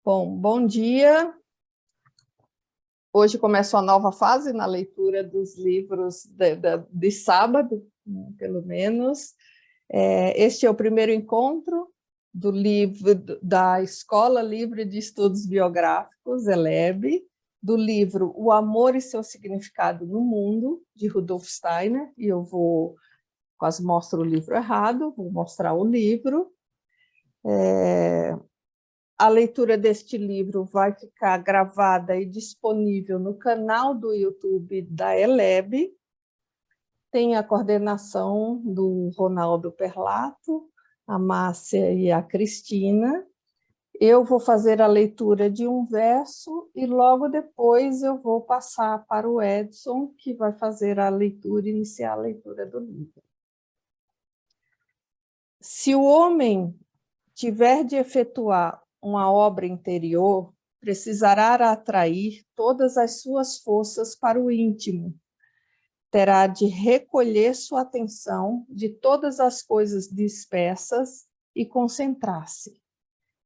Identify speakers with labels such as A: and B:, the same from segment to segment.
A: Bom dia. Hoje começa uma nova fase na leitura dos livros de sábado, pelo menos. Este é o primeiro encontro do livro da Escola Livre de Estudos Biográficos, ELEB, do livro O Amor e Seu Significado no Mundo, de Rudolf Steiner, e eu quase mostro o livro errado, vou mostrar o livro. A leitura deste livro vai ficar gravada e disponível no canal do YouTube da ELEB. Tem a coordenação do Ronaldo Perlato, a Márcia e a Cristina. Eu vou fazer a leitura de um verso e logo depois eu vou passar para o Edson, que vai fazer a leitura, iniciar a leitura do livro. Se o homem tiver de efetuar uma obra interior, precisará atrair todas as suas forças para o íntimo. Terá de recolher sua atenção de todas as coisas dispersas e concentrar-se.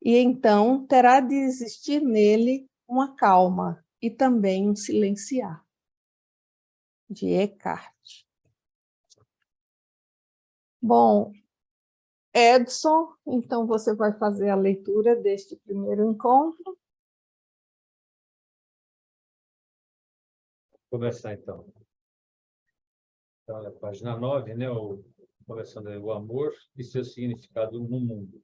A: E então terá de existir nele uma calma e também um silenciar. De Eckhart. Bom, Edson, então você vai fazer a leitura deste primeiro encontro.
B: Vou começar, então. Então, a página 9, né? Começando aí, o amor e seu significado no mundo.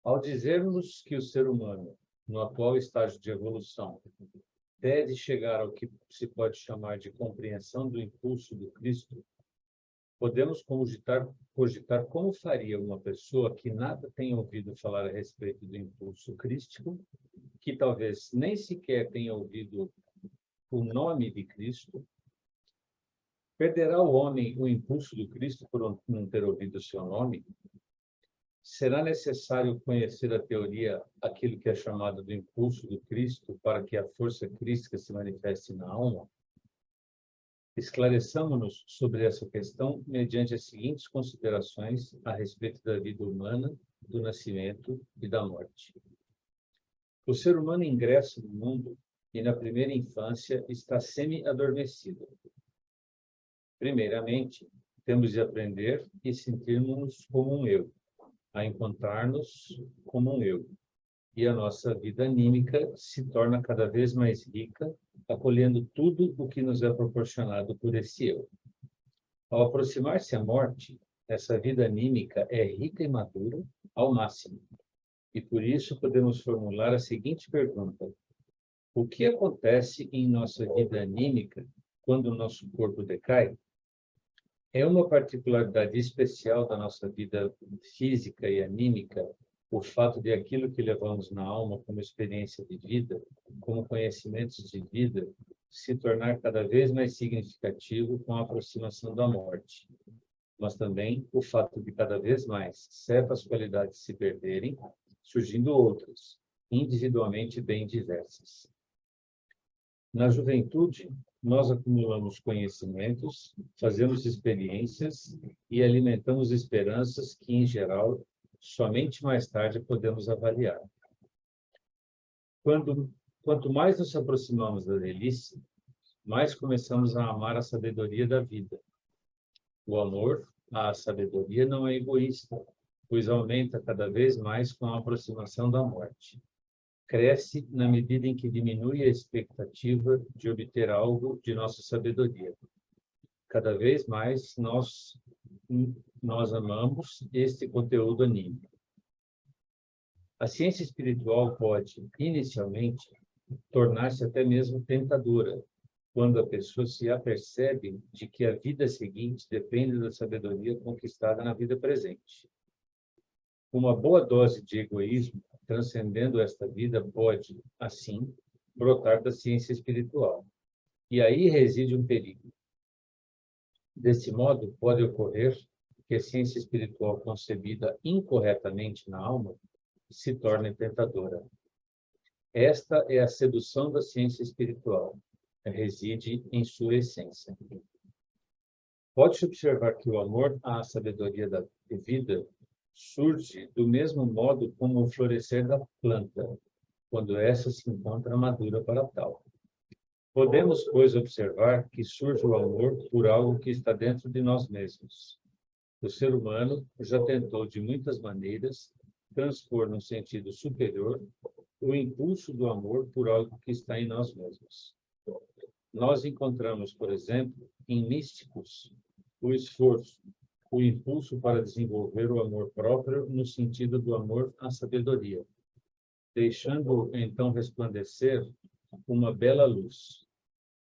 B: Ao dizermos que o ser humano, no atual estágio de evolução, deve chegar ao que se pode chamar de compreensão do impulso do Cristo, podemos cogitar como faria uma pessoa que nada tenha ouvido falar a respeito do impulso crístico, que talvez nem sequer tenha ouvido o nome de Cristo. Perderá o homem o impulso do Cristo por não ter ouvido o seu nome? Será necessário conhecer a teoria, aquilo que é chamado do impulso do Cristo, para que a força crística se manifeste na alma? Esclareçamos-nos sobre essa questão mediante as seguintes considerações a respeito da vida humana, do nascimento e da morte. O ser humano ingressa no mundo e, na primeira infância, está semi-adormecido. Primeiramente, temos de aprender e sentirmos como um eu, a encontrar-nos como um eu. E a nossa vida anímica se torna cada vez mais rica, acolhendo tudo o que nos é proporcionado por esse eu. Ao aproximar-se a morte, essa vida anímica é rica e madura ao máximo. E por isso podemos formular a seguinte pergunta: o que acontece em nossa vida anímica quando o nosso corpo decai? É uma particularidade especial da nossa vida física e anímica o fato de aquilo que levamos na alma como experiência de vida, como conhecimentos de vida, se tornar cada vez mais significativo com a aproximação da morte. Mas também o fato de cada vez mais certas qualidades se perderem, surgindo outras, individualmente bem diversas. Na juventude, nós acumulamos conhecimentos, fazemos experiências e alimentamos esperanças que, em geral, somente mais tarde podemos avaliar. Quanto mais nos aproximamos da velhice, mais começamos a amar a sabedoria da vida. O amor à sabedoria não é egoísta, pois aumenta cada vez mais com a aproximação da morte. Cresce na medida em que diminui a expectativa de obter algo de nossa sabedoria. Cada vez mais nós amamos este conteúdo anímico. A ciência espiritual pode, inicialmente, tornar-se até mesmo tentadora, quando a pessoa se apercebe de que a vida seguinte depende da sabedoria conquistada na vida presente. Uma boa dose de egoísmo, transcendendo esta vida, pode, assim, brotar da ciência espiritual. E aí reside um perigo. Desse modo, pode ocorrer que a ciência espiritual concebida incorretamente na alma se torne tentadora. Esta é a sedução da ciência espiritual. Reside em sua essência. Pode-se observar que o amor à sabedoria da vida surge do mesmo modo como o florescer da planta, quando essa se encontra madura para tal. Podemos, pois, observar que surge o amor por algo que está dentro de nós mesmos. O ser humano já tentou, de muitas maneiras, transpor no sentido superior o impulso do amor por algo que está em nós mesmos. Nós encontramos, por exemplo, em místicos, o esforço, o impulso para desenvolver o amor próprio no sentido do amor à sabedoria, deixando-o então resplandecer uma bela luz.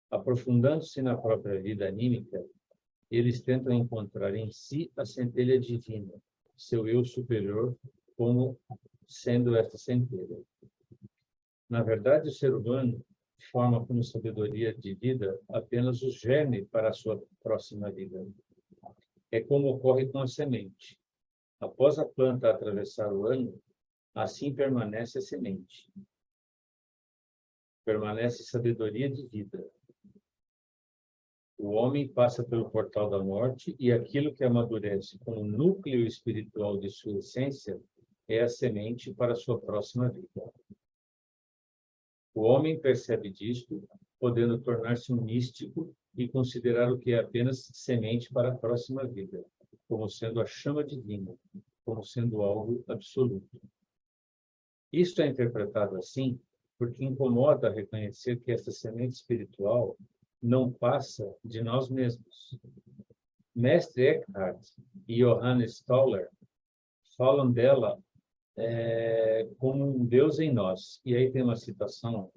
B: Aprofundando-se na própria vida anímica, eles tentam encontrar em si a centelha divina, seu eu superior, como sendo esta centelha. Na verdade, o ser humano forma como sabedoria de vida apenas o germe para a sua próxima vida. É como ocorre com a semente. Após a planta atravessar o ano, assim permanece a semente. Permanece sabedoria de vida. O homem passa pelo portal da morte e aquilo que amadurece como núcleo espiritual de sua essência é a semente para a sua próxima vida. O homem percebe disto, podendo tornar-se um místico e considerar o que é apenas semente para a próxima vida, como sendo a chama divina, como sendo algo absoluto. Isto é interpretado assim porque incomoda reconhecer que esta semente espiritual não passa de nós mesmos. Mestre Eckhart e Johannes Stoller falam dela como um Deus em nós. E aí tem uma citação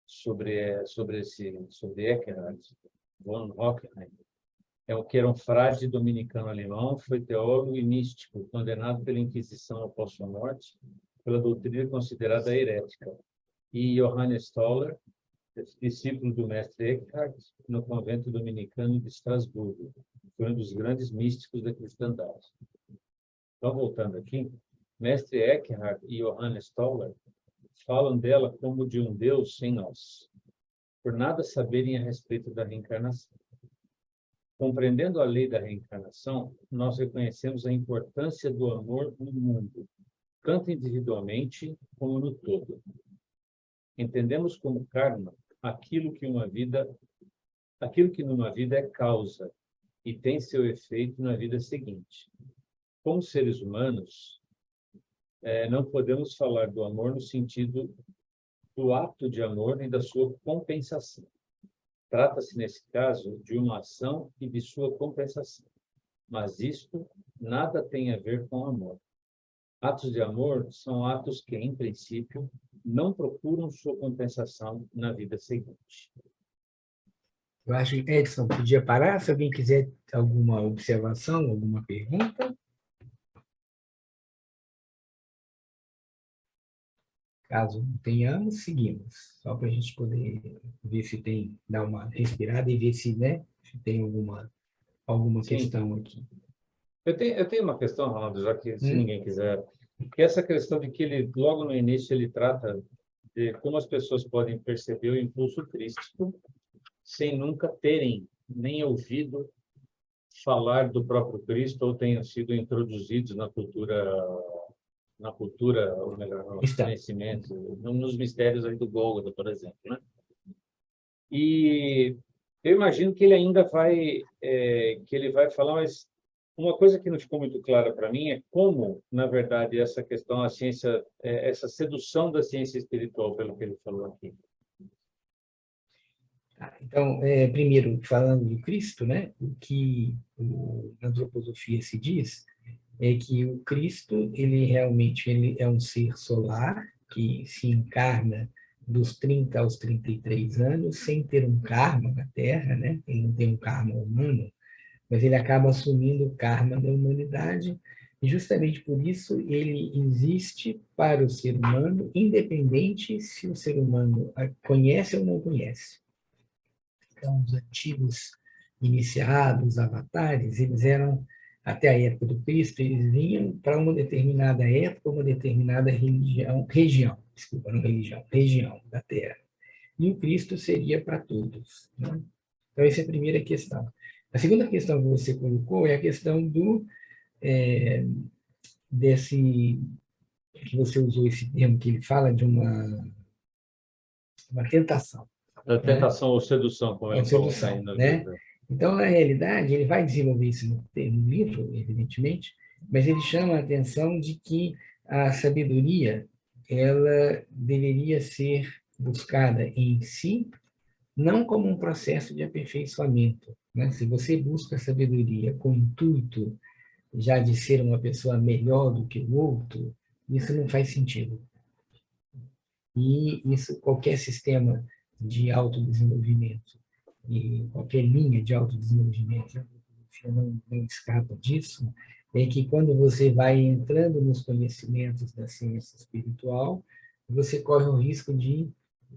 B: sobre Eckhart von Hockenheim. Que era um frade dominicano alemão, foi teólogo e místico, condenado pela Inquisição após sua morte, pela doutrina considerada herética. E Johannes Stoller, discípulo do mestre Eckhart, no convento dominicano de Estrasburgo. Foi um dos grandes místicos da cristandade. Então, voltando aqui, mestre Eckhart e Johannes Stoller falam dela como de um Deus sem nós, por nada saberem a respeito da reencarnação. Compreendendo a lei da reencarnação, nós reconhecemos a importância do amor no mundo, tanto individualmente como no todo. Entendemos como karma aquilo que numa vida é causa e tem seu efeito na vida seguinte. Como seres humanos, não podemos falar do amor no sentido do ato de amor e da sua compensação. Trata-se, nesse caso, de uma ação e de sua compensação. Mas isto nada tem a ver com amor. Atos de amor são atos que, em princípio, não procuram sua compensação na vida seguinte.
C: Eu acho que, Edson, podia parar se alguém quiser alguma observação, alguma pergunta. Caso não tenhamos, seguimos. Só para a gente poder ver se tem, dar uma respirada e ver se, né, se tem alguma questão aqui.
B: Eu tenho uma questão, Ronaldo, já que se ninguém quiser, que essa questão de que ele, logo no início, ele trata de como as pessoas podem perceber o impulso crístico sem nunca terem nem ouvido falar do próprio Cristo ou tenham sido introduzidos na cultura, ou melhor, no conhecimento, nos mistérios aí do Gólgota, por exemplo, né? E eu imagino que ele ainda vai falar, mas uma coisa que não ficou muito clara para mim é como, na verdade, essa questão, a ciência, essa sedução da ciência espiritual, pelo que ele falou aqui.
C: Então, primeiro, falando do Cristo, né, o que na antroposofia se diz é que o Cristo, ele é um ser solar que se encarna dos 30 aos 33 anos sem ter um karma na Terra, né? Ele não tem um karma humano, mas ele acaba assumindo o karma da humanidade, e justamente por isso ele existe para o ser humano, independente se o ser humano conhece ou não conhece. Então, os antigos iniciados, avatares, eles eram, até a época do Cristo, eles vinham para uma determinada época, uma determinada região da Terra. E o Cristo seria para todos, né? Então, essa é a primeira questão. A segunda questão que você colocou é a questão desse, que você usou esse termo, que ele fala de uma tentação.
B: Da
C: Né?
B: tentação ou sedução, como ele coloca aí
C: Sedução,
B: no
C: né?
B: livro.
C: Então, na realidade, ele vai desenvolver isso no livro, evidentemente, mas ele chama a atenção de que a sabedoria, ela deveria ser buscada em si, não como um processo de aperfeiçoamento. Né? Se você busca a sabedoria com o intuito já de ser uma pessoa melhor do que o outro, isso não faz sentido. E isso, qualquer sistema de autodesenvolvimento e qualquer linha de autodesenvolvimento, a filosofia não escapa disso, é que quando você vai entrando nos conhecimentos da ciência espiritual, você corre o risco de,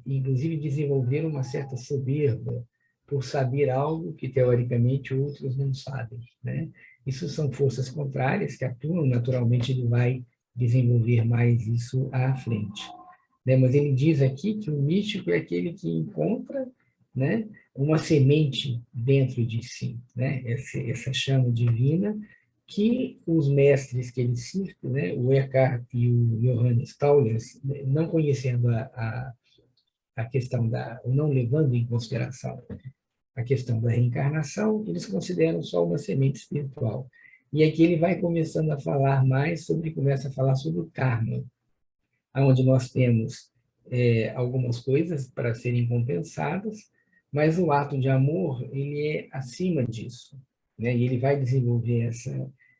C: inclusive, desenvolver uma certa soberba por saber algo que, teoricamente, outros não sabem. Né? Isso são forças contrárias que atuam, naturalmente, ele vai desenvolver mais isso à frente. Né? Mas ele diz aqui que o místico é aquele que encontra, né, uma semente dentro de si, né? Essa chama divina que os mestres que ele cita, né, o Eckhart e o Johannes Tauler, não conhecendo a questão ou não levando em consideração a questão da reencarnação, eles consideram só uma semente espiritual. E aqui ele vai começando a falar mais começa a falar sobre o karma, onde nós temos algumas coisas para serem compensadas, mas o ato de amor, ele é acima disso. Né? E ele vai desenvolver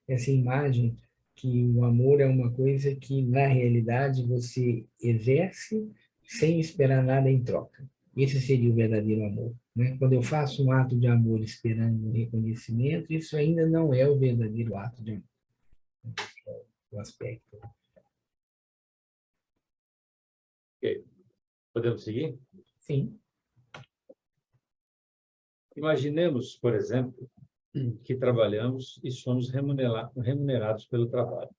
C: essa imagem que o amor é uma coisa que, na realidade, você exerce sem esperar nada em troca. Esse seria o verdadeiro amor. Né? Quando eu faço um ato de amor esperando um reconhecimento, isso ainda não é o verdadeiro ato de amor. O aspecto.
B: Ok. Podemos seguir?
C: Sim.
B: Imaginemos, por exemplo, que trabalhamos e somos remunerados pelo trabalho.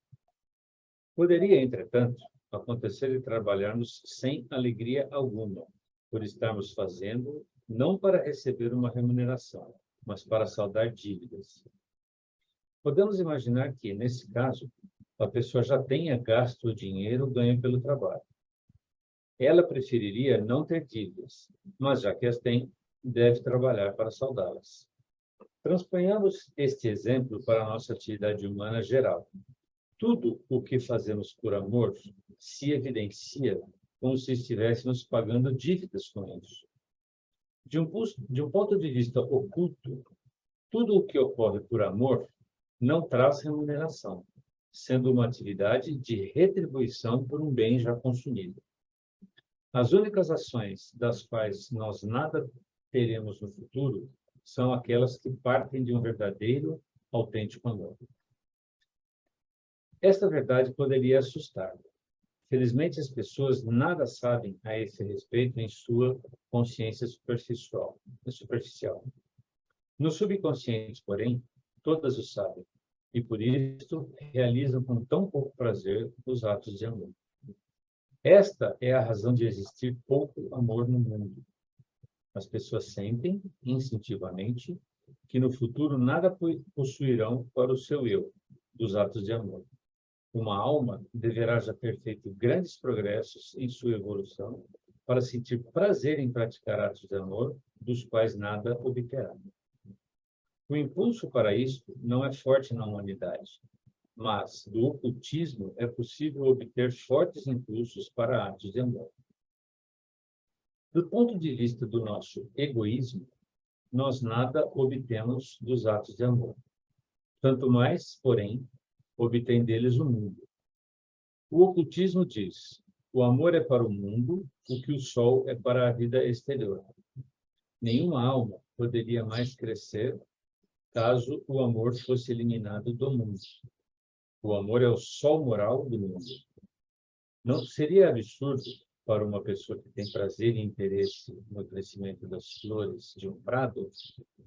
B: Poderia, entretanto, acontecer de trabalharmos sem alegria alguma, por estarmos fazendo não para receber uma remuneração, mas para saldar dívidas. Podemos imaginar que, nesse caso, a pessoa já tenha gasto o dinheiro ganho pelo trabalho. Ela preferiria não ter dívidas, mas já que as tem, deve trabalhar para saldá-las. Transponhamos este exemplo para a nossa atividade humana geral. Tudo o que fazemos por amor se evidencia como se estivéssemos pagando dívidas com isso. De um ponto de vista oculto, tudo o que ocorre por amor não traz remuneração, sendo uma atividade de retribuição por um bem já consumido. As únicas ações das quais nós nada teremos no futuro são aquelas que partem de um verdadeiro, autêntico amor. Esta verdade poderia assustar. Felizmente, as pessoas nada sabem a esse respeito em sua consciência superficial. No subconsciente, porém, todas o sabem, e por isso realizam com tão pouco prazer os atos de amor. Esta é a razão de existir pouco amor no mundo. As pessoas sentem, instintivamente, que no futuro nada possuirão para o seu eu, dos atos de amor. Uma alma deverá já ter feito grandes progressos em sua evolução para sentir prazer em praticar atos de amor, dos quais nada obterá. O impulso para isto não é forte na humanidade, mas do ocultismo é possível obter fortes impulsos para atos de amor. Do ponto de vista do nosso egoísmo, nós nada obtemos dos atos de amor. Tanto mais, porém, obtém deles o mundo. O ocultismo diz: o amor é para o mundo, o que o sol é para a vida exterior. Nenhuma alma poderia mais crescer caso o amor fosse eliminado do mundo. O amor é o sol moral do mundo. Não seria absurdo para uma pessoa que tem prazer e interesse no crescimento das flores de um prado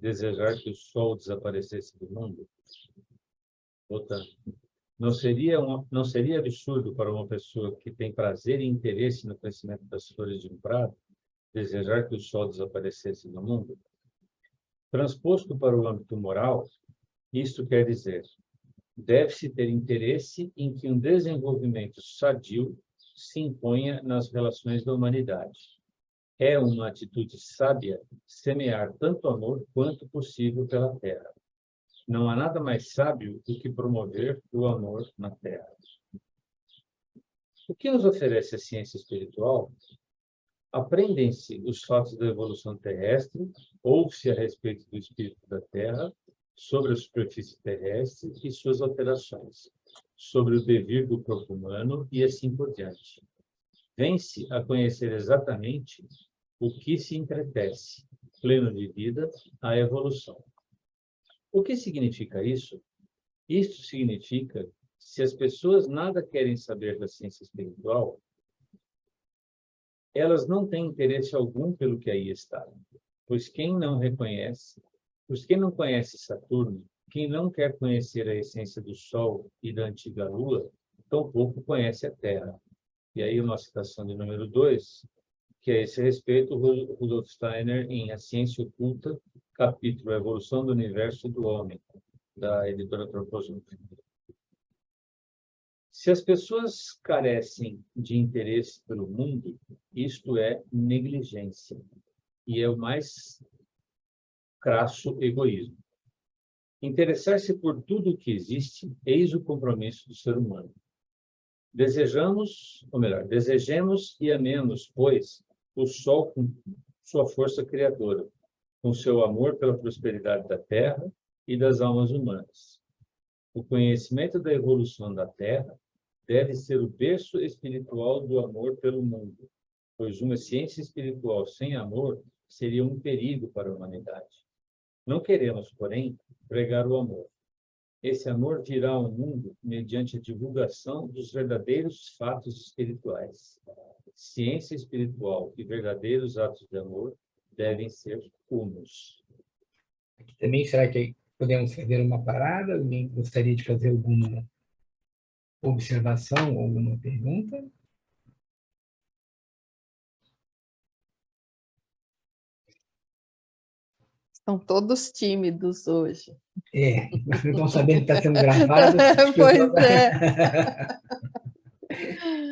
B: desejar que o sol desaparecesse do mundo? Voltando. Não seria absurdo para uma pessoa que tem prazer e interesse no crescimento das flores de um prado desejar que o sol desaparecesse do mundo? Transposto para o âmbito moral, isto quer dizer, deve-se ter interesse em que um desenvolvimento sadio se imponha nas relações da humanidade. É uma atitude sábia semear tanto amor quanto possível pela Terra. Não há nada mais sábio do que promover o amor na Terra. O que nos oferece a ciência espiritual? Aprendem-se os fatos da evolução terrestre, ouve-se a respeito do espírito da Terra, sobre a superfície terrestre e suas alterações, sobre o devir do corpo humano e assim por diante. Vem-se a conhecer exatamente o que se entretece, pleno de vida, a evolução. O que significa isso? Isto significa, se as pessoas nada querem saber da ciência espiritual, elas não têm interesse algum pelo que aí está, pois quem não conhece Saturno, quem não quer conhecer a essência do Sol e da antiga Lua, tampouco conhece a Terra. E aí uma citação de número 2, que a esse respeito, Rudolf Steiner, em A Ciência Oculta, capítulo Evolução do Universo e do Homem, da editora Antroposófica. Se as pessoas carecem de interesse pelo mundo, isto é negligência, e é o mais crasso egoísmo. Interessar-se por tudo o que existe, eis o compromisso do ser humano. Desejemos e amemos, pois, o Sol com sua força criadora, com seu amor pela prosperidade da Terra e das almas humanas. O conhecimento da evolução da Terra deve ser o berço espiritual do amor pelo mundo, pois uma ciência espiritual sem amor seria um perigo para a humanidade. Não queremos, porém, pregar o amor. Esse amor virá ao mundo mediante a divulgação dos verdadeiros fatos espirituais. Ciência espiritual e verdadeiros atos de amor devem ser unos.
C: Aqui também, será que podemos fazer uma parada? Alguém gostaria de fazer alguma observação ou alguma pergunta?
A: Estão todos tímidos hoje.
C: Não estão sabendo que está sendo gravado.
A: Pois é.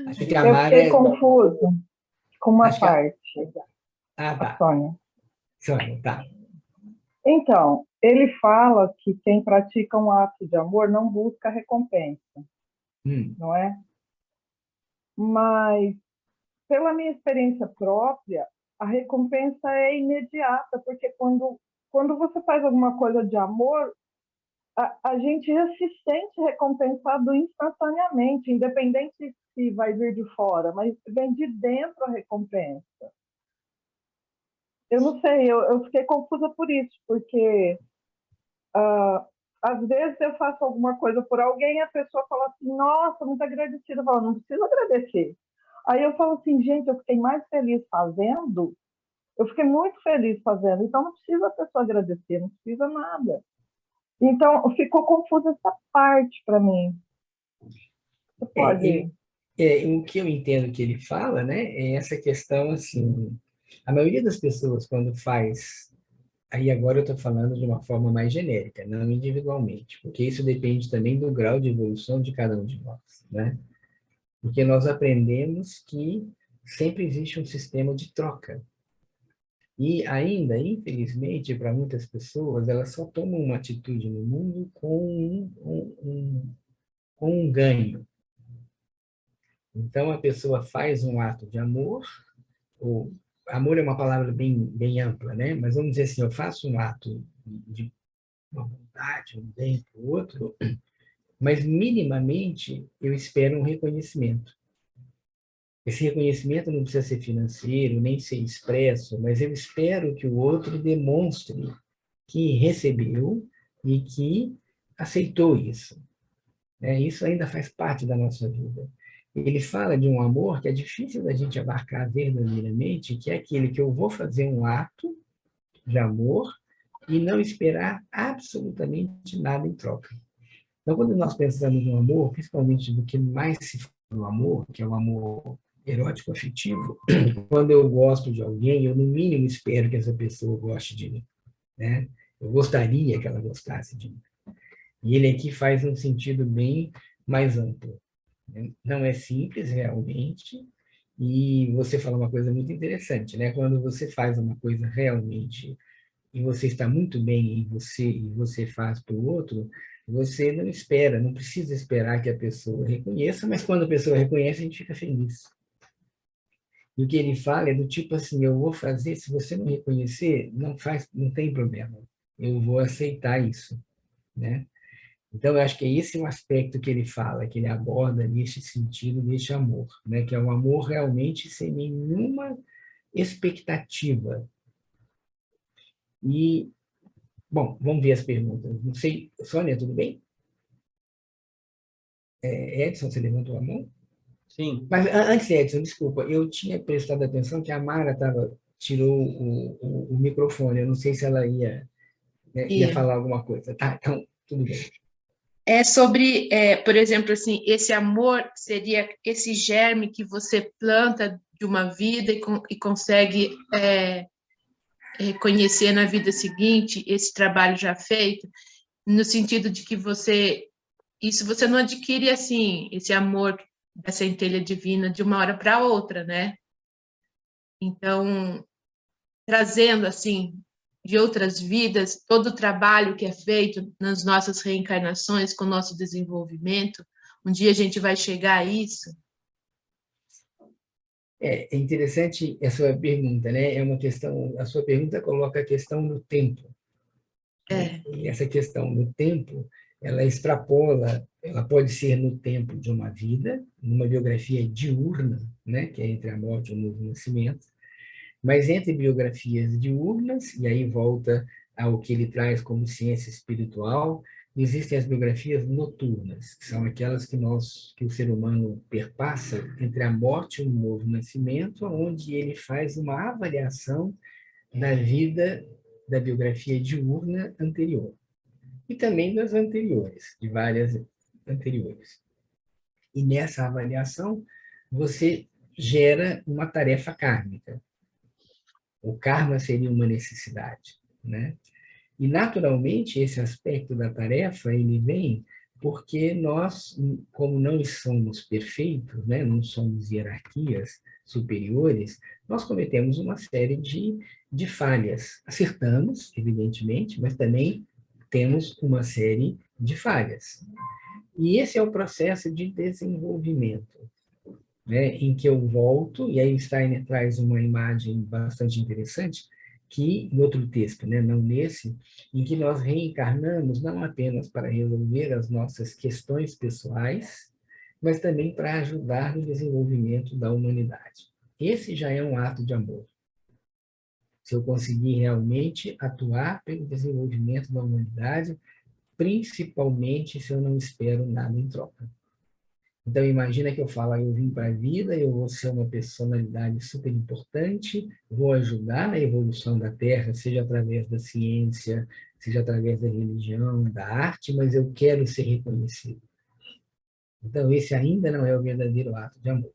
C: Acho que a
D: Eu
C: Mara
D: fiquei confusa com uma
C: Acho que a-
D: parte,
C: tá.
D: Sônia.
C: Sônia, tá.
D: Então, ele fala que quem pratica um ato de amor não busca recompensa, não é? Mas, pela minha experiência própria, a recompensa é imediata, porque quando você faz alguma coisa de amor, a gente já se sente recompensado instantaneamente, independente se vai vir de fora, mas vem de dentro a recompensa. Eu não sei, eu fiquei confusa por isso, porque às vezes eu faço alguma coisa por alguém e a pessoa fala assim, nossa, muito agradecida. Eu falo, não preciso agradecer. Aí eu falo assim, gente, eu fiquei mais feliz fazendo, eu fiquei muito feliz fazendo, então não precisa a pessoa agradecer, não precisa nada. Então, ficou confusa essa parte para mim. Você pode...
C: O que eu entendo que ele fala, né, é essa questão, assim, a maioria das pessoas, quando faz, aí agora eu estou falando de uma forma mais genérica, não individualmente, porque isso depende também do grau de evolução de cada um de nós, né? Porque nós aprendemos que sempre existe um sistema de troca. E ainda, infelizmente, para muitas pessoas, elas só tomam uma atitude no mundo com um ganho. Então, a pessoa faz um ato de amor, ou amor é uma palavra bem ampla, né? Mas vamos dizer assim, eu faço um ato de uma vontade, um bem para o outro, mas minimamente eu espero um reconhecimento. Esse reconhecimento não precisa ser financeiro, nem ser expresso, mas eu espero que o outro demonstre que recebeu e que aceitou isso. Isso ainda faz parte da nossa vida. Ele fala de um amor que é difícil da gente abarcar verdadeiramente, que é aquele que eu vou fazer um ato de amor e não esperar absolutamente nada em troca. Então, quando nós pensamos no amor, principalmente do que mais se fala no amor, que é o amor erótico afetivo, quando eu gosto de alguém, eu no mínimo espero que essa pessoa goste de mim, né? Eu gostaria que ela gostasse de mim. E ele aqui faz um sentido bem mais amplo. Não é simples, realmente, e você fala uma coisa muito interessante, né? Quando você faz uma coisa realmente e você está muito bem em você e você faz para o outro, você não espera, não precisa esperar que a pessoa reconheça, mas quando a pessoa reconhece, a gente fica feliz. E o que ele fala é do tipo assim, eu vou fazer, se você não reconhecer, não faz, não tem problema. Eu vou aceitar isso, né? Então, eu acho que é esse o aspecto que ele fala, que ele aborda neste sentido, neste amor, né? Que é um amor realmente sem nenhuma expectativa. E, bom, vamos ver as perguntas. Não sei, Sônia, tudo bem? Edson, você levantou a mão?
B: Sim.
C: Mas antes, Edson, desculpa, eu tinha prestado atenção que a Mara tirou o microfone, eu não sei se ela ia, né, ia
E: E
C: falar alguma coisa. Tá, então, tudo bem.
E: é sobre, por exemplo, assim, esse amor seria esse germe que você planta de uma vida e consegue reconhecer na vida seguinte esse trabalho já feito, no sentido de que isso você não adquire assim, esse amor da centelha divina de uma hora para outra, né? Então, trazendo assim de outras vidas, todo o trabalho que é feito nas nossas reencarnações, com o nosso desenvolvimento, um dia a gente vai chegar a isso.
C: É interessante a sua pergunta, né? É uma questão, a sua pergunta coloca a questão no tempo, né?
E: É,
C: E essa questão no tempo, ela extrapola, ela pode ser no tempo de uma vida, numa biografia diurna, né? Que é entre a morte e o novo nascimento, mas entre biografias diurnas, e aí volta ao que ele traz como ciência espiritual, existem as biografias noturnas, que são aquelas que o ser humano perpassa entre a morte e o novo nascimento, onde ele faz uma avaliação da vida da biografia diurna anterior, e também das anteriores, de várias anteriores. E nessa avaliação, você gera uma tarefa kármica. O karma seria uma necessidade, né? E, naturalmente, esse aspecto da tarefa, ele vem porque nós, como não somos perfeitos, né, não somos hierarquias superiores, nós cometemos uma série de falhas. Acertamos, evidentemente, mas também temos uma série de falhas. E esse é o processo de desenvolvimento, né, em que eu volto, e aí Steiner traz uma imagem bastante interessante, que em outro texto, né, não nesse, em que nós reencarnamos não apenas para resolver as nossas questões pessoais, mas também para ajudar no desenvolvimento da humanidade. Esse já é um ato de amor. Se eu conseguir realmente atuar pelo desenvolvimento da humanidade, principalmente se eu não espero nada em troca. Então, imagina que eu falo, eu vim para a vida, eu vou ser uma personalidade super importante, vou ajudar na evolução da Terra, seja através da ciência, seja através da religião, da arte, mas eu quero ser reconhecido. Então, esse ainda não é o verdadeiro ato de amor.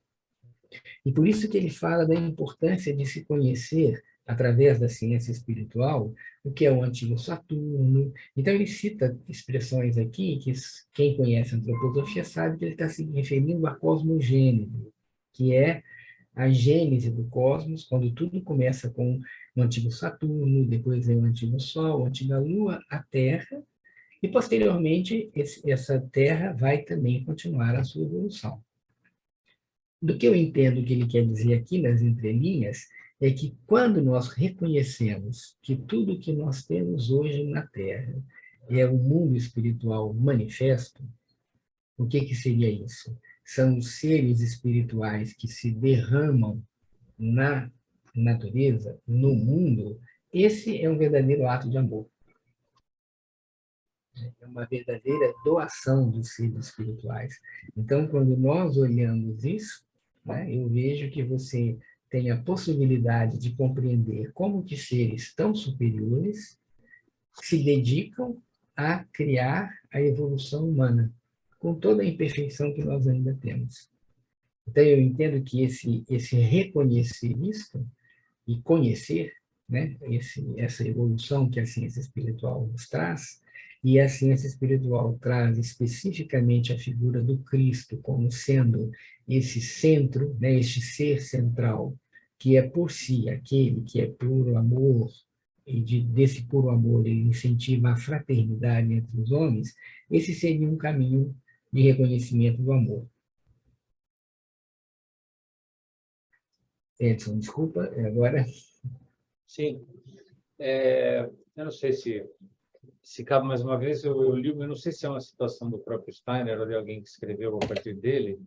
C: E por isso que ele fala da importância de se conhecer, através da ciência espiritual, o que é o antigo Saturno. Então, ele cita expressões aqui que quem conhece a antroposofia sabe que ele está se referindo à cosmogênese, que é a gênese do cosmos, quando tudo começa com o antigo Saturno, depois vem o antigo Sol, a antiga Lua, a Terra, e posteriormente essa Terra vai também continuar a sua evolução. Do que eu entendo que ele quer dizer aqui nas entrelinhas é que quando nós reconhecemos que tudo que nós temos hoje na Terra é o mundo espiritual manifesto, o que seria isso? São os seres espirituais que se derramam na natureza, no mundo. Esse é um verdadeiro ato de amor. É uma verdadeira doação dos seres espirituais. Então, quando nós olhamos isso, né, eu vejo que você tem a possibilidade de compreender como que seres tão superiores se dedicam a criar a evolução humana, com toda a imperfeição que nós ainda temos. Então, eu entendo que esse reconhecer isso e conhecer, né, essa evolução que a ciência espiritual nos traz, E a ciência espiritual traz especificamente a figura do Cristo como sendo esse centro, né, este ser central, que é por si aquele que é puro amor, e desse puro amor ele incentiva a fraternidade entre os homens, esse seria um caminho de reconhecimento do amor. Edson, desculpa, agora...
B: Sim. Eu não sei se cabe mais uma vez, eu li, eu não sei se é uma citação do próprio Steiner ou de alguém que escreveu a partir dele,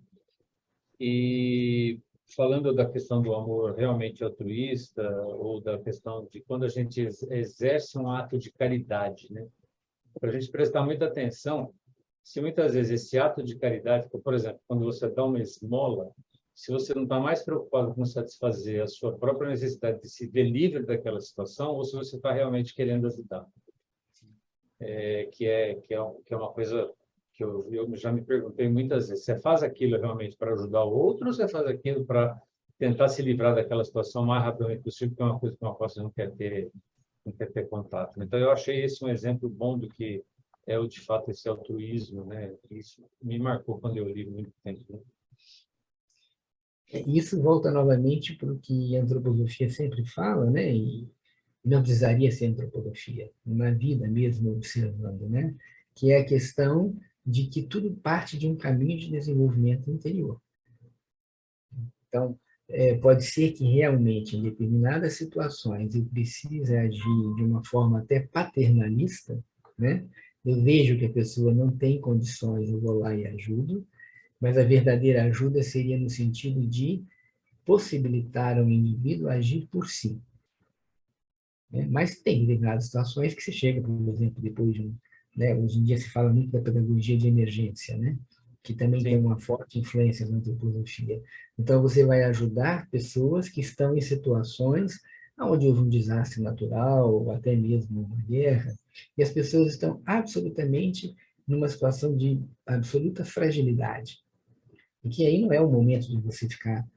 B: e falando da questão do amor realmente altruísta, ou da questão de quando a gente exerce um ato de caridade, né? Para a gente prestar muita atenção, se muitas vezes esse ato de caridade, por exemplo, quando você dá uma esmola, se você não está mais preocupado com satisfazer a sua própria necessidade de se ver livre daquela situação, ou se você está realmente querendo ajudar. Que é uma coisa que eu já me perguntei muitas vezes. Você faz aquilo realmente para ajudar o outro, ou você faz aquilo para tentar se livrar daquela situação o mais rapidamente possível, que é uma coisa que uma pessoa não quer ter contato. Então, eu achei esse um exemplo bom do que é, de fato, esse altruísmo, né? Isso me marcou quando eu li muito tempo. Né?
C: Isso volta novamente para o que a antroposofia sempre fala, né? E não precisaria ser antropologia, na vida mesmo observando, né? Que é a questão de que tudo parte de um caminho de desenvolvimento interior. Então, pode ser que realmente, em determinadas situações, eu precise agir de uma forma até paternalista, né? Eu vejo que a pessoa não tem condições, eu vou lá e ajudo, mas a verdadeira ajuda seria no sentido de possibilitar ao indivíduo agir por si. Né? Mas tem determinadas situações que se chega, por exemplo, depois de um... Né? Hoje em dia se fala muito da pedagogia de emergência, né? Que também tem
B: Sim.
C: uma forte influência na antropologia. Então, você vai ajudar pessoas que estão em situações onde houve um desastre natural, ou até mesmo uma guerra, e as pessoas estão absolutamente numa situação de absoluta fragilidade. E que aí não é o momento de você ficar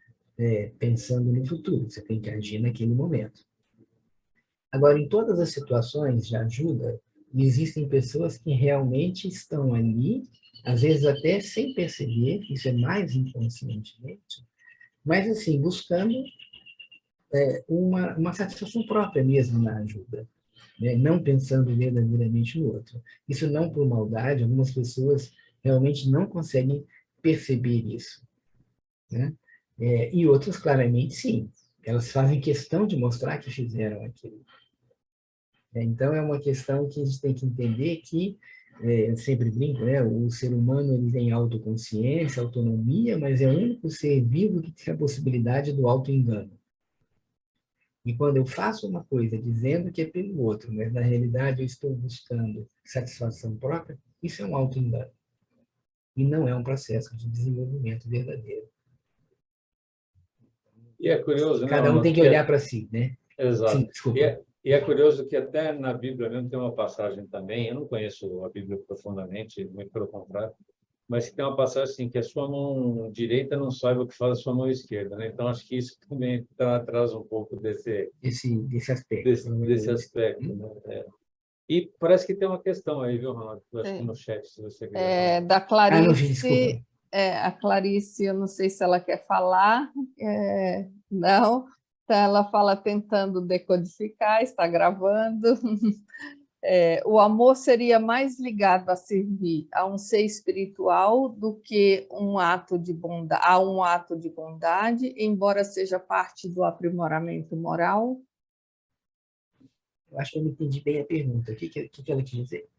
C: pensando no futuro, você tem que agir naquele momento. Agora, em todas as situações de ajuda, existem pessoas que realmente estão ali, às vezes até sem perceber, isso é mais inconscientemente, mas assim, buscando uma satisfação própria mesmo na ajuda, né? Não pensando verdadeiramente no outro. Isso não por maldade, algumas pessoas realmente não conseguem perceber isso, né? E outras, claramente, sim. Elas fazem questão de mostrar que fizeram aquilo. Então, é uma questão que a gente tem que entender que, eu sempre brinco, né? O ser humano ele tem autoconsciência, autonomia, mas é o único ser vivo que tem a possibilidade do auto-engano. E quando eu faço uma coisa dizendo que é pelo outro, mas na realidade eu estou buscando satisfação própria, isso é um auto-engano. E não é um processo de desenvolvimento verdadeiro.
B: E é curioso, né,
C: Cada um tem
B: Ronaldo?
C: que olhar para si, né?
B: Exato.
C: Sim, desculpa.
B: E é curioso que até na Bíblia mesmo tem uma passagem também, eu não conheço a Bíblia profundamente, muito pelo contrário, mas que tem uma passagem assim, que a sua mão direita não saiba o que faz a sua mão esquerda, né? Então, acho que isso também traz um pouco desse
C: aspecto.
B: aspecto, né? E parece que tem uma questão aí, viu, Ronaldo? Eu acho que no chat, se você quiser falar.
A: Da
C: não vi, desculpa.
A: Clarice, a Clarice, eu não sei se ela quer falar, não. Então, ela fala tentando decodificar, está gravando. O amor seria mais ligado a servir a um ser espiritual do que a um ato de bondade, embora seja parte do aprimoramento moral.
C: Eu acho que eu não entendi bem a pergunta. O que ela quis dizer?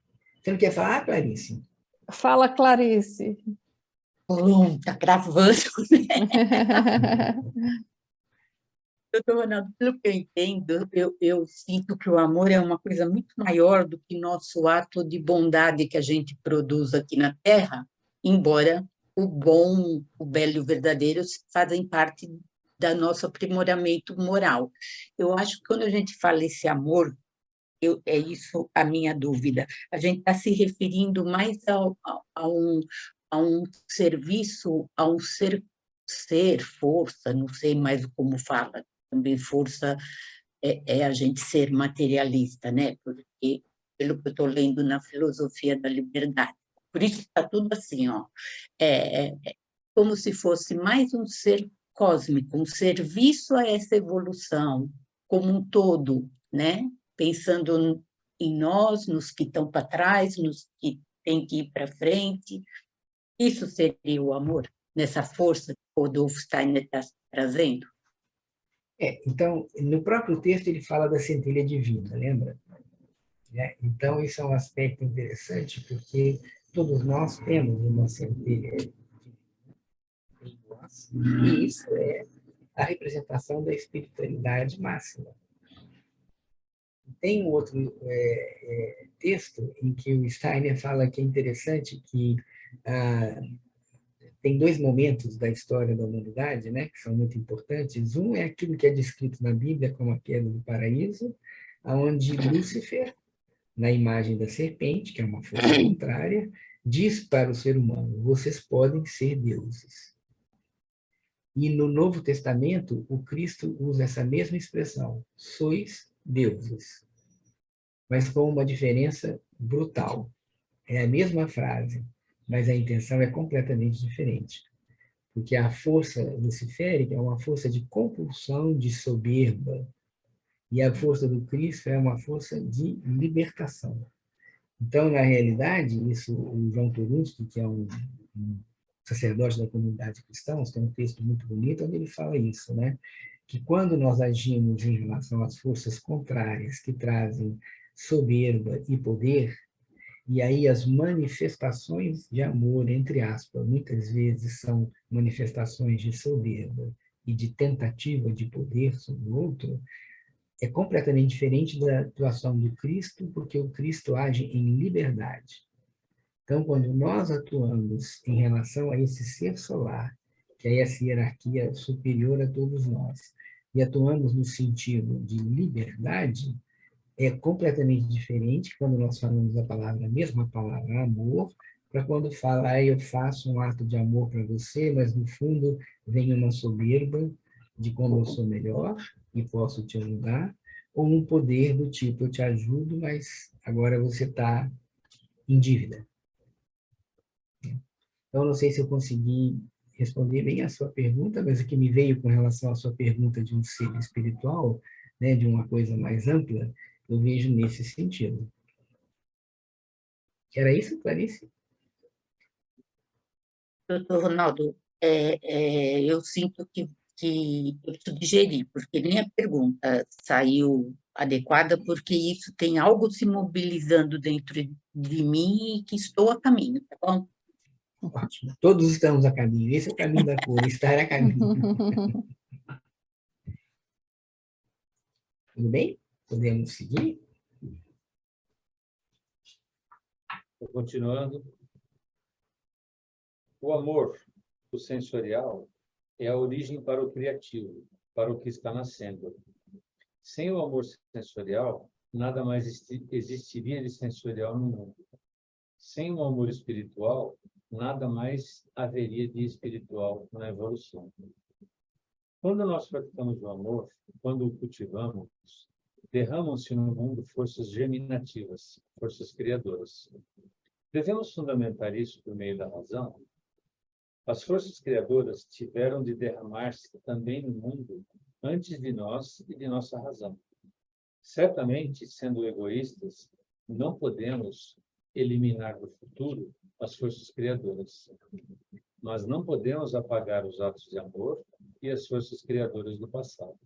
C: Você não quer falar, Clarice?
A: Fala, Clarice.
F: Está gravando, né? Doutor Ronaldo, pelo que eu entendo, eu sinto que o amor é uma coisa muito maior do que nosso ato de bondade que a gente produz aqui na Terra, embora o bom, o belo e o verdadeiro fazem parte do nosso aprimoramento moral. Eu acho que quando a gente fala esse amor, é isso a minha dúvida, a gente está se referindo mais a um serviço, a um ser, força, não sei mais como fala, também força a gente ser materialista, né? Porque pelo que eu estou lendo na Filosofia da Liberdade. Por isso está tudo assim, ó, como se fosse mais um ser cósmico, um serviço a essa evolução como um todo, né? Pensando em nós, nos que estão para trás, nos que têm que ir para frente. Isso seria o amor, nessa força que o Rudolf Steiner está trazendo?
C: Então, no próprio texto ele fala da centelha divina, lembra? Então, isso é um aspecto interessante, porque todos nós temos uma centelha em nós, e isso é a representação da espiritualidade máxima. Tem um outro texto em que o Steiner fala que é interessante que tem dois momentos da história da humanidade, né, que são muito importantes. Um é aquilo que é descrito na Bíblia como a queda do paraíso, onde Lúcifer, na imagem da serpente, que é uma força contrária, diz para o ser humano: vocês podem ser deuses. E no Novo Testamento, o Cristo usa essa mesma expressão: sois deuses. Mas com uma diferença brutal. É a mesma frase, mas a intenção é completamente diferente. Porque a força luciférica é uma força de compulsão, de soberba, e a força do Cristo é uma força de libertação. Então, na realidade, isso o João Torunsky, que é um sacerdote da comunidade cristã, tem um texto muito bonito onde ele fala isso, né? Que quando nós agimos em relação às forças contrárias que trazem soberba e poder, e aí as manifestações de amor, entre aspas, muitas vezes são manifestações de soberba e de tentativa de poder sobre o outro, é completamente diferente da atuação do Cristo, porque o Cristo age em liberdade. Então, quando nós atuamos em relação a esse ser solar, que é essa hierarquia superior a todos nós, e atuamos no sentido de liberdade, é completamente diferente quando nós falamos a mesma palavra amor, para quando fala, eu faço um ato de amor para você, mas no fundo vem uma soberba de como eu sou melhor e posso te ajudar, ou um poder do tipo, eu te ajudo, mas agora você está em dívida. Então, não sei se eu consegui responder bem a sua pergunta, mas o que me veio com relação à sua pergunta de um ser espiritual, né, de uma coisa mais ampla, eu vejo nesse sentido. Era isso, Clarice?
F: Doutor Ronaldo, eu sinto que eu preciso digerir, porque nem a pergunta saiu adequada, porque isso tem algo se mobilizando dentro de mim e que estou a caminho, tá bom?
C: Ótimo. Todos estamos a caminho. Esse é o caminho da cura, estar a caminho. Tudo bem? Podemos seguir?
B: Continuando. O amor, o sensorial, é a origem para o criativo, para o que está nascendo. Sem o amor sensorial, nada mais existiria de sensorial no mundo. Sem o amor espiritual, nada mais haveria de espiritual na evolução. Quando nós praticamos o amor, quando o cultivamos, derramam-se no mundo forças germinativas, forças criadoras. Devemos fundamentar isso por meio da razão. As forças criadoras tiveram de derramar-se também no mundo antes de nós e de nossa razão. Certamente, sendo egoístas, não podemos eliminar do futuro as forças criadoras, mas não podemos apagar os atos de amor e as forças criadoras do passado.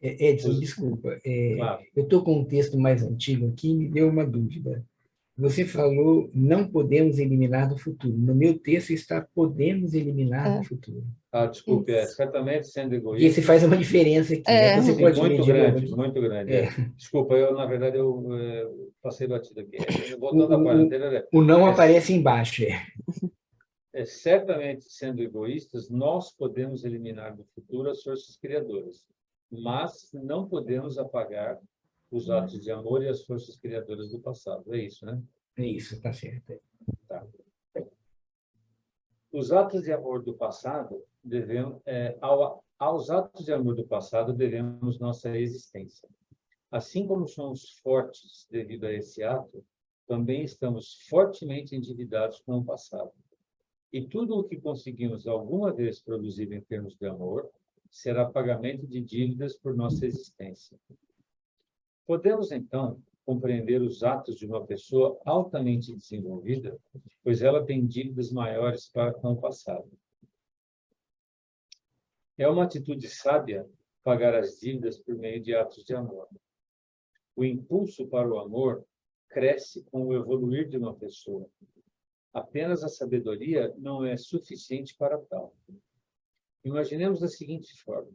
C: Edson, desculpa.
B: Claro.
C: Eu estou com um texto mais antigo aqui e me deu uma dúvida. Você falou, não podemos eliminar do futuro. No meu texto está, podemos eliminar do futuro.
B: Desculpe, certamente sendo egoísta.
C: E esse faz uma diferença aqui. Então, você pode
B: muito grande,
C: novo,
B: muito grande. Desculpa, na verdade, eu passei batido aqui. Voltando à página anterior.
C: O não aparece embaixo.
B: Certamente, sendo egoístas, nós podemos eliminar do futuro as forças criadoras, mas não podemos apagar os atos de amor e as forças criadoras do passado. É isso, né?
C: É isso, está certo.
B: Tá. Os atos de amor do passado aos atos de amor do passado devemos nossa existência. Assim como somos fortes devido a esse ato, também estamos fortemente endividados com o passado. E tudo o que conseguimos alguma vez produzir em termos de amor será pagamento de dívidas por nossa existência. Podemos, então, compreender os atos de uma pessoa altamente desenvolvida, pois ela tem dívidas maiores para com o passado. É uma atitude sábia pagar as dívidas por meio de atos de amor. O impulso para o amor cresce com o evoluir de uma pessoa. Apenas a sabedoria não é suficiente para tal. Imaginemos da seguinte forma: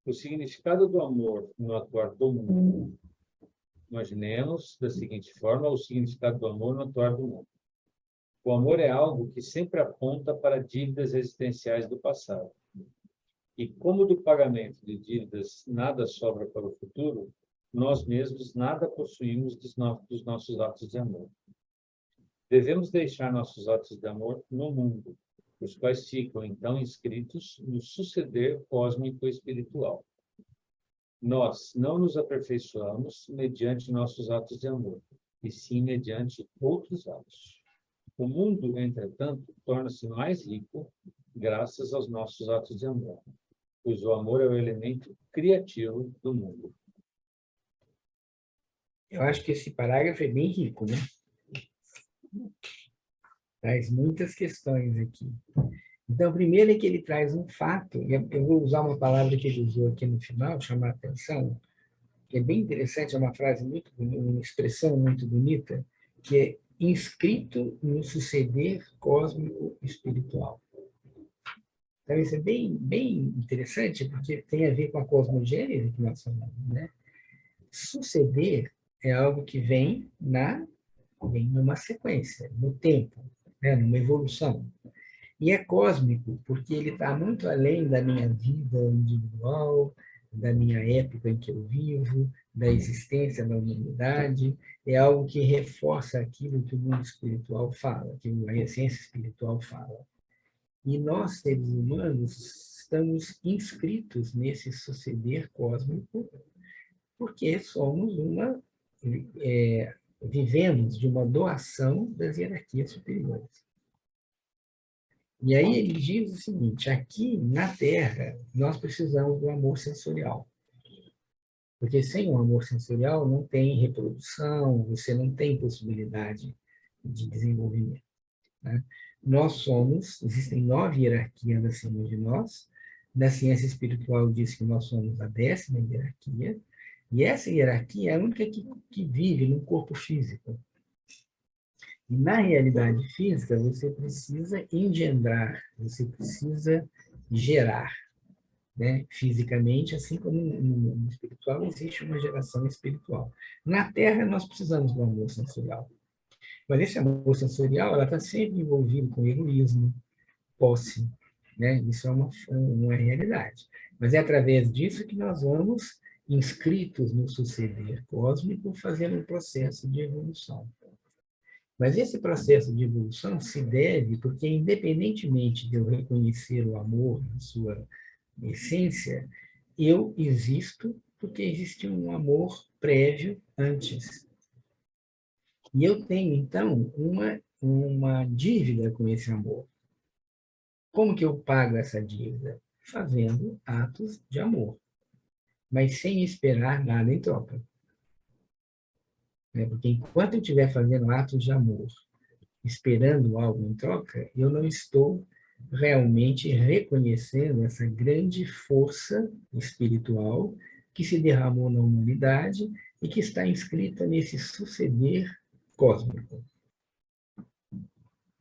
B: o significado do amor no atuar do mundo. Imaginemos da seguinte forma o significado do amor no atuar do mundo. O amor é algo que sempre aponta para dívidas existenciais do passado. E como do pagamento de dívidas nada sobra para o futuro, nós mesmos nada possuímos dos nossos atos de amor. Devemos deixar nossos atos de amor no mundo, os quais ficam, então, inscritos no suceder cósmico espiritual. Nós não nos aperfeiçoamos mediante nossos atos de amor, e sim mediante outros atos. O mundo, entretanto, torna-se mais rico graças aos nossos atos de amor, pois o amor é o elemento criativo do mundo.
C: Eu acho que esse parágrafo é bem rico, né? Traz muitas questões aqui. Então, primeiro é que ele traz um fato, eu vou usar uma palavra que ele usou aqui no final, chamar a atenção, que é bem interessante, é uma frase muito bonita, uma expressão muito bonita, que é inscrito no suceder cósmico espiritual. Então, isso é bem interessante, porque tem a ver com a cosmogênese que nós falamos, né? Suceder é algo que vem numa sequência, no tempo, né? Numa evolução. E é cósmico, porque ele está muito além da minha vida individual, da minha época em que eu vivo, da existência da humanidade. É algo que reforça aquilo que o mundo espiritual fala, que a essência espiritual fala. E nós, seres humanos, estamos inscritos nesse suceder cósmico, porque vivemos de uma doação das hierarquias superiores. E aí ele diz o seguinte: aqui na Terra, nós precisamos do amor sensorial. Porque sem o amor sensorial não tem reprodução, você não tem possibilidade de desenvolvimento, né? Existem 9 hierarquias acima de nós. Na ciência espiritual diz que nós somos a 10ª hierarquia, e essa hierarquia é a única que vive no corpo físico. E na realidade física, você precisa engendrar, você precisa gerar, né? Fisicamente, assim como no espiritual, existe uma geração espiritual. Na Terra, nós precisamos do amor sensorial. Mas esse amor sensorial está sempre envolvido com egoísmo, posse, né? Isso é uma realidade. Mas é através disso que nós vamos, inscritos no suceder cósmico, fazendo um processo de evolução. Mas esse processo de evolução se deve porque, independentemente de eu reconhecer o amor na sua essência, eu existo porque existe um amor prévio antes. E eu tenho, então, uma dívida com esse amor. Como que eu pago essa dívida? Fazendo atos de amor, mas sem esperar nada em troca. Porque enquanto eu estiver fazendo atos de amor, esperando algo em troca, eu não estou realmente reconhecendo essa grande força espiritual que se derramou na humanidade e que está inscrita nesse suceder cósmico.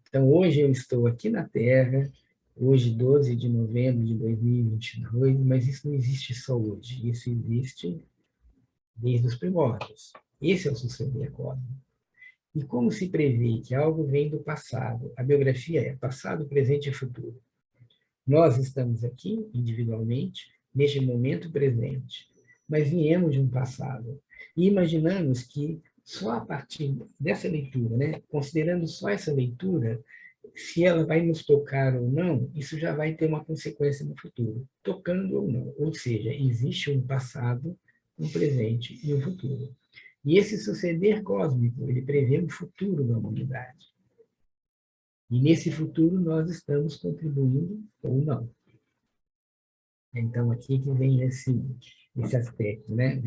C: Então, hoje eu estou aqui na Terra, hoje, 12 de novembro de 2022, mas isso não existe só hoje, isso existe desde os primórdios. Esse é o suceder cósmico. E como se prevê que algo vem do passado? A biografia é passado, presente e futuro. Nós estamos aqui, individualmente, neste momento presente, mas viemos de um passado. E imaginamos que só a partir dessa leitura, né, considerando só essa leitura, se ela vai nos tocar ou não, isso já vai ter uma consequência no futuro, tocando ou não. Ou seja, existe um passado um presente e um futuro. E esse suceder cósmico, ele prevê o futuro da humanidade. E nesse futuro nós estamos contribuindo ou não. Então, aqui que vem esse aspecto, né?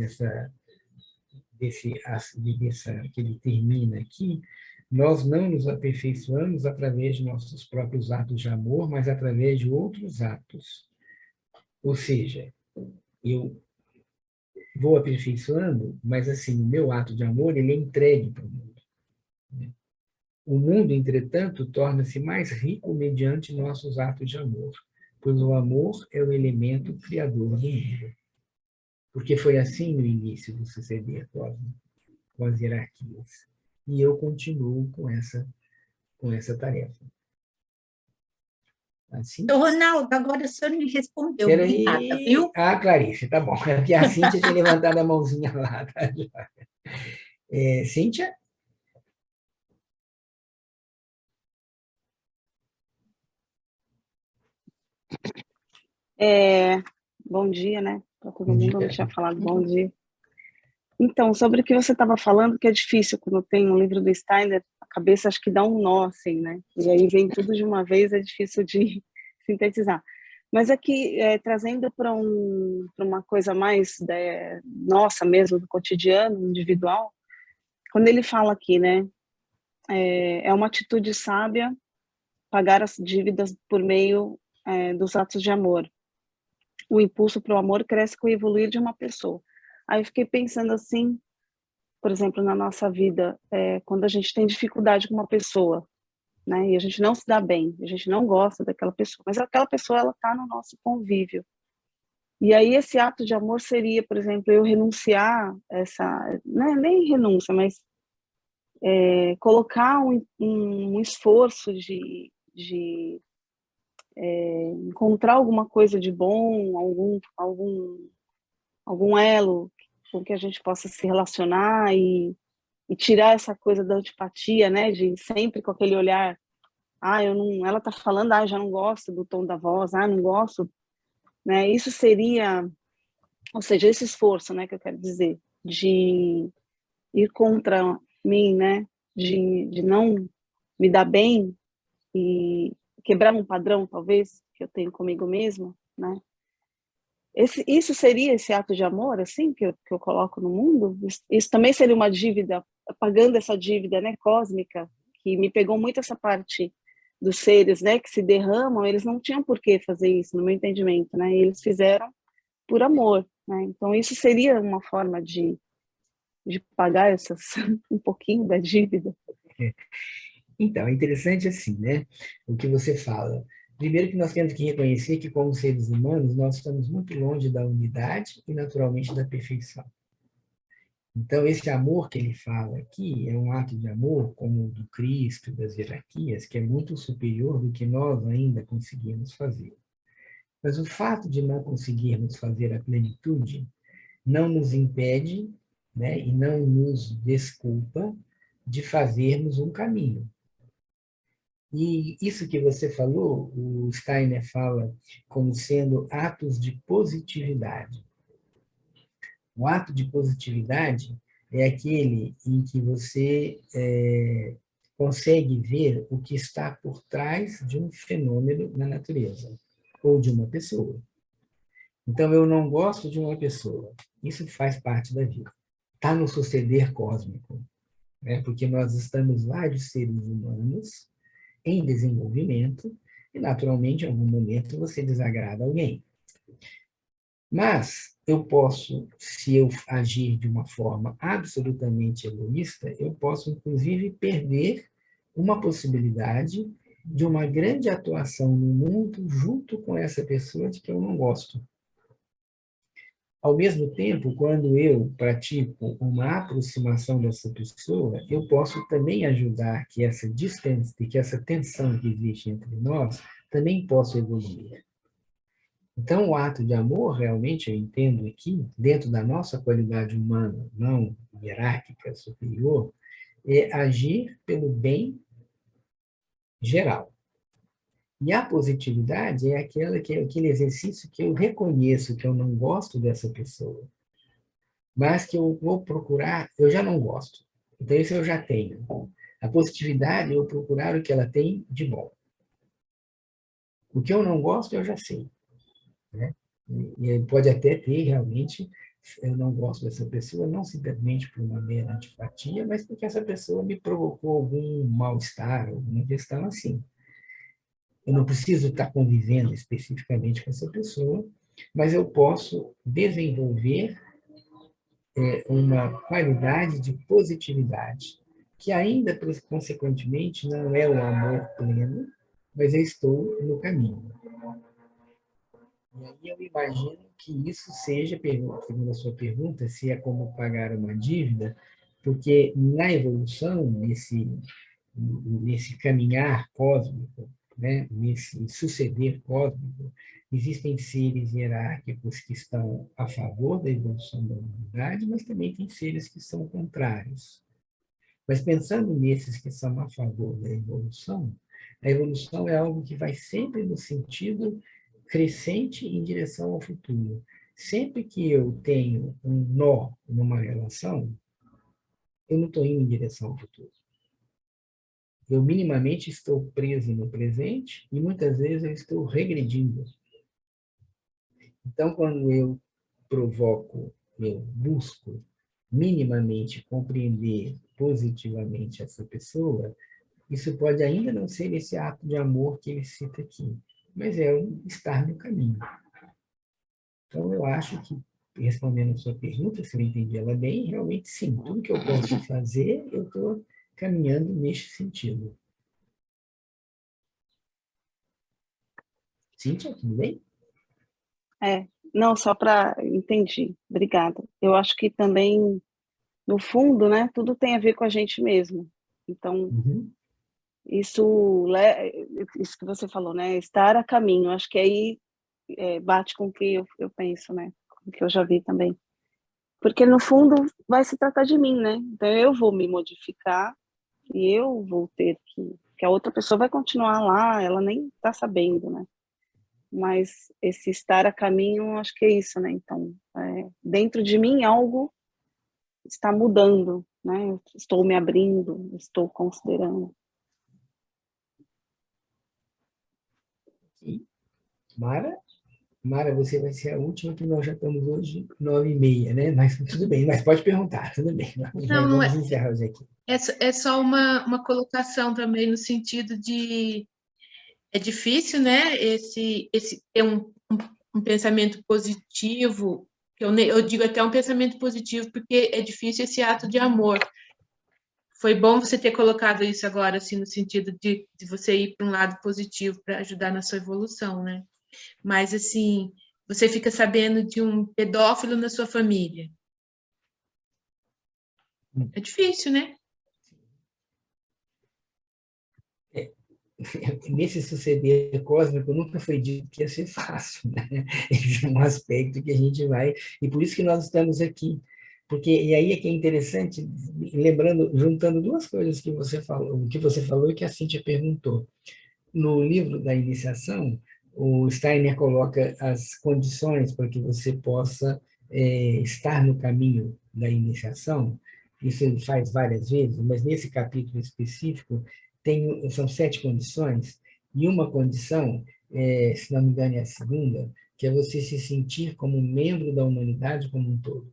C: Que ele termina aqui, nós não nos aperfeiçoamos através de nossos próprios atos de amor, mas através de outros atos. Ou seja, eu vou aperfeiçoando, mas assim, o meu ato de amor, ele é entregue para o mundo. O mundo, entretanto, torna-se mais rico mediante nossos atos de amor, pois o amor é o elemento criador do mundo. Porque foi assim no início do suceder cósmico, com as hierarquias. E eu continuo com essa tarefa. Assim?
F: Então, Ronaldo, agora o senhor me respondeu.
C: Espera
F: Obrigada,
C: aí.
F: viu?
C: Ah, Clarice, tá bom. Aqui a Cíntia tinha levantado a mãozinha lá. Tá? Cíntia?
G: Bom dia, né? Para todo
C: Bom
G: mundo,
C: dia.
G: eu não tinha falado bom dia. Então, sobre o que você estava falando, que é difícil quando tem um livro do Steiner, a cabeça acho que dá um nó, assim, né? E aí vem tudo de uma vez, é difícil de sintetizar. Mas aqui, trazendo para uma coisa mais nossa mesmo, do cotidiano, individual, quando ele fala aqui, né? É uma atitude sábia pagar as dívidas por meio dos atos de amor. O impulso para o amor cresce com o evoluir de uma pessoa. Aí eu fiquei pensando assim, por exemplo, na nossa vida, quando a gente tem dificuldade com uma pessoa, né, e a gente não se dá bem, a gente não gosta daquela pessoa, mas aquela pessoa, ela está no nosso convívio. E aí esse ato de amor seria, por exemplo, eu renunciar não é nem renúncia, mas colocar um esforço de encontrar alguma coisa de bom, algum elo com que a gente possa se relacionar e tirar essa coisa da antipatia, né, de sempre com aquele olhar, ela tá falando, já não gosto do tom da voz, não gosto, né, isso seria, ou seja, esse esforço, né, que eu quero dizer, de ir contra mim, né, de não me dar bem e quebrar um padrão, talvez, que eu tenho comigo mesma, né, isso seria esse ato de amor, assim, que eu coloco no mundo? Isso também seria uma dívida, pagando essa dívida, né, cósmica, que me pegou muito essa parte dos seres, né, que se derramam, eles não tinham por que fazer isso, no meu entendimento, né, eles fizeram por amor, né, então isso seria uma forma de pagar um pouquinho da dívida.
C: Então, é interessante assim, né? O que você fala. Primeiro que nós temos que reconhecer que, como seres humanos, nós estamos muito longe da unidade e, naturalmente, da perfeição. Então, esse amor que ele fala aqui é um ato de amor, como o do Cristo, das hierarquias, que é muito superior do que nós ainda conseguimos fazer. Mas o fato de não conseguirmos fazer a plenitude não nos impede, né, e não nos desculpa de fazermos um caminho. E isso que você falou, o Steiner fala como sendo atos de positividade. O ato de positividade é aquele em que você consegue ver o que está por trás de um fenômeno na natureza, ou de uma pessoa. Então, eu não gosto de uma pessoa. Isso faz parte da vida. Está no suceder cósmico, né? Porque nós estamos vários seres humanos em desenvolvimento, e, naturalmente, em algum momento, você desagrada alguém. Mas eu posso, se eu agir de uma forma absolutamente egoísta, eu posso, inclusive, perder uma possibilidade de uma grande atuação no mundo junto com essa pessoa de que eu não gosto. Ao mesmo tempo, quando eu pratico uma aproximação dessa pessoa, eu posso também ajudar que essa distância, que essa tensão que existe entre nós, também possa evoluir. Então, o ato de amor, realmente, eu entendo aqui, dentro da nossa qualidade humana, não hierárquica, superior, é agir pelo bem geral. E a positividade é aquele exercício que eu reconheço que eu não gosto dessa pessoa. mas que eu vou procurar, eu já não gosto. Então, isso eu já tenho. A positividade, eu procurar o que ela tem de bom. O que eu não gosto, eu já sei, né? E pode até ter, realmente, eu não gosto dessa pessoa, não simplesmente por uma mera antipatia, mas porque essa pessoa me provocou algum mal-estar, alguma questão assim. Eu não preciso estar convivendo especificamente com essa pessoa, mas eu posso desenvolver uma qualidade de positividade, que ainda, consequentemente, não é o amor pleno, mas eu estou no caminho. E aí eu imagino que isso seja, segundo a sua pergunta, se é como pagar uma dívida, porque na evolução, nesse caminhar cósmico, né, nesse suceder cósmico, existem seres hierárquicos que estão a favor da evolução da humanidade, mas também tem seres que são contrários. Mas pensando nesses que são a favor da evolução, a evolução é algo que vai sempre no sentido crescente em direção ao futuro. Sempre que eu tenho um nó numa relação, eu não estou indo em direção ao futuro. Eu minimamente estou preso no presente e muitas vezes eu estou regredindo. Então, quando eu provoco, eu busco minimamente compreender positivamente essa pessoa, isso pode ainda não ser esse ato de amor que ele cita aqui, mas é um estar no caminho. Então, eu acho que, respondendo a sua pergunta, se eu entendi ela bem, realmente sim, tudo que eu posso fazer, eu estou caminhando neste sentido. Cíntia, tudo bem?
G: Não, só para... Entendi, obrigada. Eu acho que também, no fundo, né, tudo tem a ver com a gente mesmo. Então, isso que você falou, né, estar a caminho, acho que aí bate com o que eu penso, né, com o que eu já vi também. Porque, no fundo, vai se tratar de mim, né? Então, eu vou me modificar e eu vou ter que a outra pessoa vai continuar lá, ela nem está sabendo, né? Mas esse estar a caminho, acho que é isso, né? Então, dentro de mim algo está mudando, né? Eu estou me abrindo, estou considerando.
C: Mara? Mara, você vai ser a última, que nós já estamos hoje 9h30, né? Mas tudo bem, mas pode perguntar, tudo bem.
E: Não, não é.
C: Vamos encerrar hoje aqui.
E: É só uma colocação também no sentido de é difícil, né? Esse ter um pensamento positivo, que eu digo até um pensamento positivo, porque é difícil esse ato de amor. Foi bom você ter colocado isso agora, assim, no sentido de você ir para um lado positivo para ajudar na sua evolução, né? Mas, assim, você fica sabendo de um pedófilo na sua família. É difícil, né?
C: Nesse suceder cósmico, nunca foi dito que ia ser fácil, né? Esse é um aspecto que a gente vai... E por isso que nós estamos aqui. Porque, e aí é que é interessante, lembrando, juntando duas coisas que você falou e que a Cíntia perguntou. No livro da iniciação, o Steiner coloca as condições para que você possa estar no caminho da iniciação. Isso ele faz várias vezes, mas nesse capítulo específico são 7 condições, e uma condição, se não me engano é a segunda, que é você se sentir como membro da humanidade como um todo.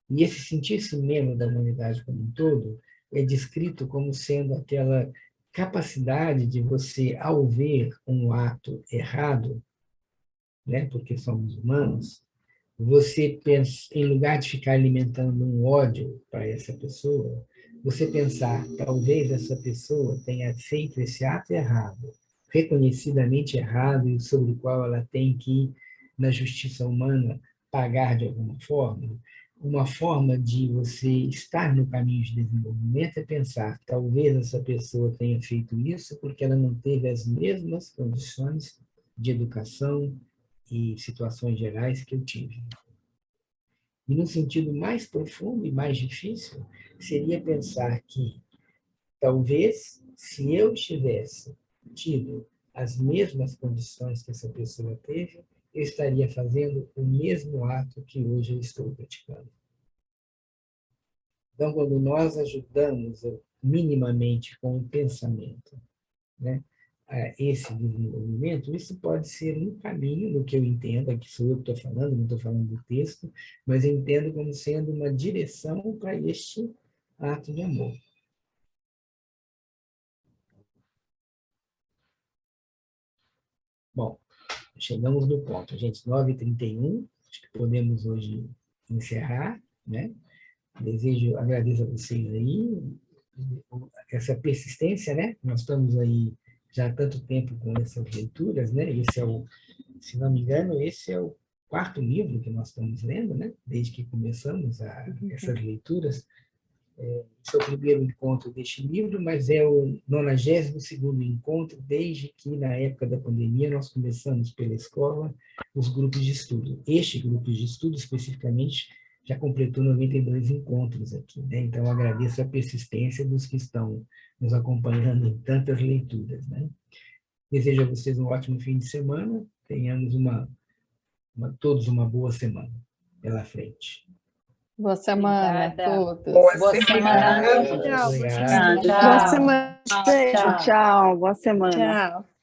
C: E esse sentir-se membro da humanidade como um todo é descrito como sendo aquela capacidade de você, ao ver um ato errado, né, porque somos humanos, você pensa, em lugar de ficar alimentando um ódio para essa pessoa, você pensar, talvez essa pessoa tenha feito esse ato errado, reconhecidamente errado, e sobre o qual ela tem que, na justiça humana, pagar de alguma forma. Uma forma de você estar no caminho de desenvolvimento é pensar, talvez essa pessoa tenha feito isso porque ela não teve as mesmas condições de educação e situações gerais que eu tive. E, no sentido mais profundo e mais difícil, seria pensar que, talvez, se eu tivesse tido as mesmas condições que essa pessoa teve, eu estaria fazendo o mesmo ato que hoje eu estou praticando. Então, quando nós ajudamos minimamente com o pensamento, né, a esse desenvolvimento, isso pode ser um caminho, no que eu entendo, aqui sou eu que estou falando, não estou falando do texto, mas eu entendo como sendo uma direção para este ato de amor. Bom, chegamos no ponto, gente, 9h31, acho que podemos hoje encerrar, né? Agradeço a vocês aí, essa persistência, né? Nós estamos aí já há tanto tempo com essas leituras, né? Se não me engano, esse é o 4º livro que nós estamos lendo, né? Desde que começamos essas leituras. Esse é o primeiro encontro deste livro, mas é o 92º encontro, desde que, na época da pandemia, nós começamos pela escola os grupos de estudo. Este grupo de estudo, especificamente, já completou 92 encontros aqui, né? Então, eu agradeço a persistência dos que estão nos acompanhando em tantas leituras, né? Desejo a vocês um ótimo fim de semana, tenhamos todos uma boa semana pela frente.
A: Boa semana a
H: Obrigada.
A: todos.
H: Boa semana a todos.
A: Tchau.
C: Obrigado.
G: Boa semana. Tchau, tchau. Boa semana.
A: Tchau.